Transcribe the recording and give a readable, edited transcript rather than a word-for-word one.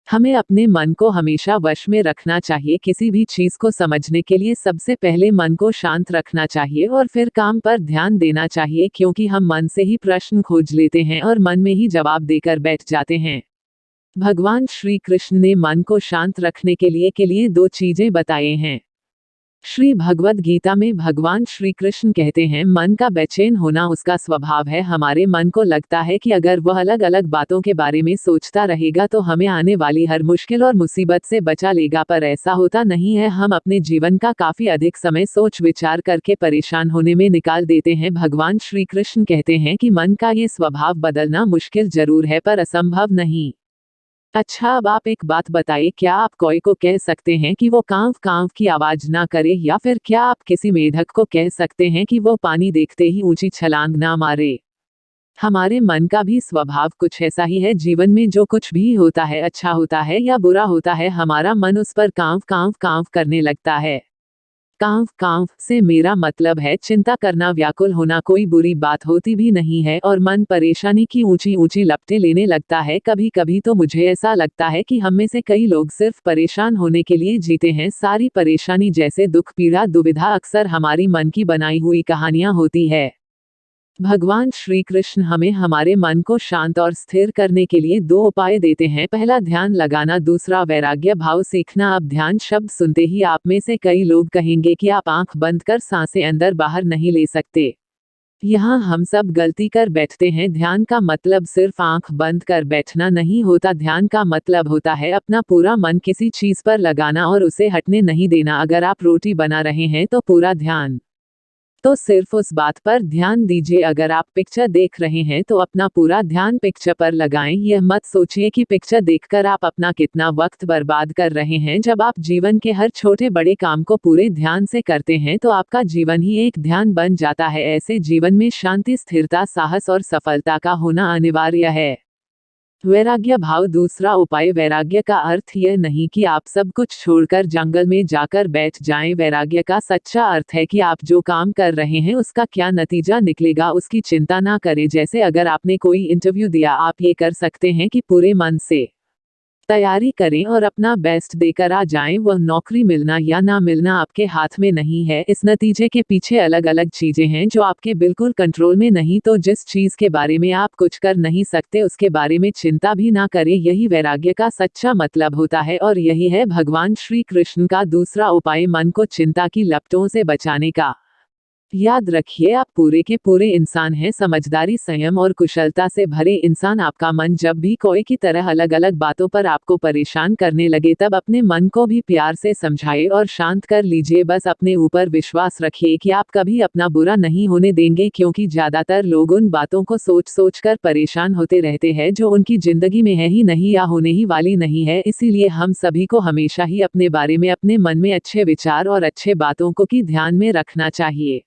हमें अपने मन को हमेशा वश में रखना चाहिए। किसी भी चीज को समझने के लिए सबसे पहले मन को शांत रखना चाहिए और फिर काम पर ध्यान देना चाहिए, क्योंकि हम मन से ही प्रश्न खोज लेते हैं और मन में ही जवाब देकर बैठ जाते हैं। भगवान श्री कृष्ण ने मन को शांत रखने के लिए दो चीजें बताए हैं। श्री भगवद गीता में भगवान श्री कृष्ण कहते हैं, मन का बेचैन होना उसका स्वभाव है। हमारे मन को लगता है कि अगर वह अलग अलग बातों के बारे में सोचता रहेगा तो हमें आने वाली हर मुश्किल और मुसीबत से बचा लेगा, पर ऐसा होता नहीं है। हम अपने जीवन का काफी अधिक समय सोच विचार करके परेशान होने में निकाल देते हैं। भगवान श्री कृष्ण कहते हैं कि मन का ये स्वभाव बदलना मुश्किल जरूर है, पर असंभव नहीं। अच्छा, अब आप एक बात बताइए, क्या आप कोई को कह सकते हैं कि वो कांव कांव की आवाज ना करे, या फिर क्या आप किसी मेढक को कह सकते हैं कि वो पानी देखते ही ऊंची छलांग ना मारे? हमारे मन का भी स्वभाव कुछ ऐसा ही है। जीवन में जो कुछ भी होता है, अच्छा होता है या बुरा होता है, हमारा मन उस पर कांव कांव कांव करने लगता है। कांव कांव से मेरा मतलब है चिंता करना, व्याकुल होना। कोई बुरी बात होती भी नहीं है और मन परेशानी की ऊंची ऊंची लपटें लेने लगता है। कभी कभी तो मुझे ऐसा लगता है कि हम में से कई लोग सिर्फ परेशान होने के लिए जीते हैं। सारी परेशानी, जैसे दुख, पीड़ा, दुविधा, अक्सर हमारी मन की बनाई हुई कहानियां होती है। भगवान श्री कृष्ण हमें हमारे मन को शांत और स्थिर करने के लिए दो उपाय देते हैं। पहला ध्यान लगाना, दूसरा वैराग्य भाव सीखना। अब ध्यान शब्द सुनते ही आप में से कई लोग कहेंगे कि आप आंख बंद कर सांसें अंदर बाहर नहीं ले सकते। यहाँ हम सब गलती कर बैठते हैं। ध्यान का मतलब सिर्फ आंख बंद कर बैठना नहीं होता। ध्यान का मतलब होता है अपना पूरा मन किसी चीज पर लगाना और उसे हटने नहीं देना। अगर आप रोटी बना रहे हैं तो पूरा ध्यान तो सिर्फ उस बात पर ध्यान दीजिए। अगर आप पिक्चर देख रहे हैं तो अपना पूरा ध्यान पिक्चर पर लगाएं। यह मत सोचिए कि पिक्चर देखकर आप अपना कितना वक्त बर्बाद कर रहे हैं। जब आप जीवन के हर छोटे बड़े काम को पूरे ध्यान से करते हैं तो आपका जीवन ही एक ध्यान बन जाता है। ऐसे जीवन में शांति, स्थिरता, साहस और सफलता का होना अनिवार्य है। वैराग्य भाव, दूसरा उपाय। वैराग्य का अर्थ यह नहीं कि आप सब कुछ छोड़कर जंगल में जाकर बैठ जाएं। वैराग्य का सच्चा अर्थ है कि आप जो काम कर रहे हैं उसका क्या नतीजा निकलेगा उसकी चिंता ना करें। जैसे अगर आपने कोई इंटरव्यू दिया, आप ये कर सकते हैं कि पूरे मन से तैयारी करें और अपना बेस्ट देकर आ जाएं। वह नौकरी मिलना या ना मिलना आपके हाथ में नहीं है। इस नतीजे के पीछे अलग अलग चीजें हैं जो आपके बिल्कुल कंट्रोल में नहीं। तो जिस चीज के बारे में आप कुछ कर नहीं सकते उसके बारे में चिंता भी ना करें। यही वैराग्य का सच्चा मतलब होता है और यही है भगवान श्री कृष्ण का दूसरा उपाय, मन को चिंता की लपटों से बचाने का। याद रखिए, आप पूरे के पूरे इंसान हैं। समझदारी, संयम और कुशलता से भरे इंसान। आपका मन जब भी कोई की तरह अलग अलग बातों पर आपको परेशान करने लगे, तब अपने मन को भी प्यार से समझाइए और शांत कर लीजिए। बस अपने ऊपर विश्वास रखिए कि आप कभी अपना बुरा नहीं होने देंगे, क्योंकि ज्यादातर लोग उन बातों को सोच सोच कर परेशान होते रहते हैं जो उनकी जिंदगी में है ही नहीं या होने ही वाली नहीं है। इसीलिए हम सभी को हमेशा ही अपने बारे में, अपने मन में अच्छे विचार और अच्छे बातों को की ध्यान में रखना चाहिए।